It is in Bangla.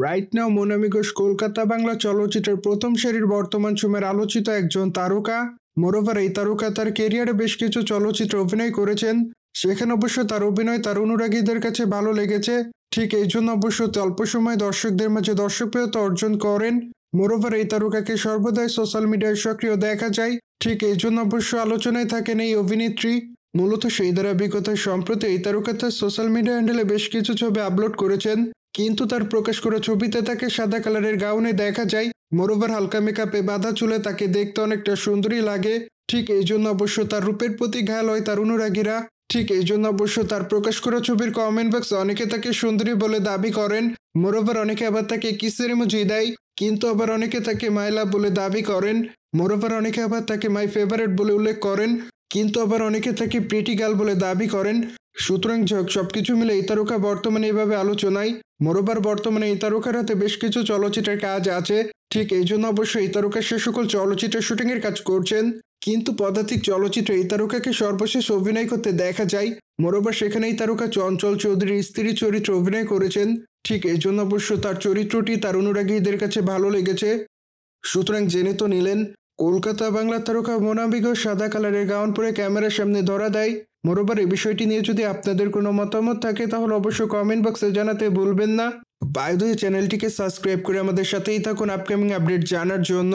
রাইট নাও মোনামি ঘোষ কলকাতা বাংলা চলচ্চিত্রের প্রথম সারির বর্তমান সময়ের আলোচিত একজন তারকা। মোরওভার এই তারকা তার কেরিয়ারে বেশ কিছু চলচ্চিত্রে অভিনয় করেছেন। সেখানে অবশ্য তার অভিনয় তার অনুরাগীদের কাছে ভালো লেগেছে। ঠিক এই জন্য অবশ্য অল্প সময় দর্শকদের মাঝে দর্শকপ্রিয়তা অর্জন করেন। মোরওভার এই তারকাকে সর্বদাই সোশ্যাল মিডিয়ায় সক্রিয় দেখা যায়। ঠিক এই জন্য অবশ্য আলোচনায় থাকেন এই অভিনেত্রী। মূলত সেই ধারাবাহিকতায় সম্প্রতি এই তারকা তার সোশ্যাল মিডিয়া হ্যান্ডেলে বেশ কিছু ছবি আপলোড করেছেন, কিন্তু তার প্রকাশ করা ছবিতে তাকে সাদা কালারের গাউনে দেখা যায়। মোরওভার হালকা মেকআপে বাঁধা চুলে তাকে দেখতে অনেকটা সুন্দরী লাগে। ঠিক এই জন্য অবশ্য তার রূপের প্রতি ঘায়াল হয় তার অনুরাগীরা। ঠিক এই জন্য অবশ্য তার প্রকাশ করা ছবির কমেন্ট বক্সে অনেকে তাকে সুন্দরী বলে দাবি করেন। মোরওভার অনেকে আবার তাকে কিসের ইমোজি দেয়, কিন্তু আবার অনেকে তাকে মাই লাভ বলে দাবি করেন। মোরওভার অনেকে আবার তাকে মাই ফেভারিট বলে উল্লেখ করেন, কিন্তু আবার অনেকে তাকে প্রিটি গার্ল বলে দাবি করেন। সুতরাং সবকিছু মিলে এই তারকা বর্তমানে এইভাবে আলোচনায়। মোরওভার বর্তমানে এই তারকার হাতে বেশ কিছু চলচ্চিত্রের কাজ আছে। ঠিক এই জন্য অবশ্যই এই তারকা সে সকল চলচ্চিত্রের শুটিংয়ের কাজ করছেন, কিন্তু পদাতিক চলচ্চিত্রে এই তারকাকে সর্বশেষ অভিনয় করতে দেখা যায়। মোরওভার সেখানে এই তারকা চঞ্চল চৌধুরীর স্ত্রী চরিত্রে অভিনয় করেছেন। ঠিক এই জন্য অবশ্য তার চরিত্রটি তার অনুরাগীদের কাছে ভালো লেগেছে। সুতরাং জেনে তো নিলেন, কলকাতা বাংলা তারকা মোনামি ঘোষ সাদা কালারের গাউন পরে ক্যামেরার সামনে ধরা দেয়। মোরওভার এই বিষয়টি নিয়ে যদি আপনাদের কোনো মতামত থাকে তাহলে অবশ্যই কমেন্ট বক্সে জানাতে ভুলবেন না। বাই দ্য ওয়ে, চ্যানেলটিকে সাবস্ক্রাইব করে আমাদের সাথেই থাকুন আপকামিং আপডেট জানার জন্য।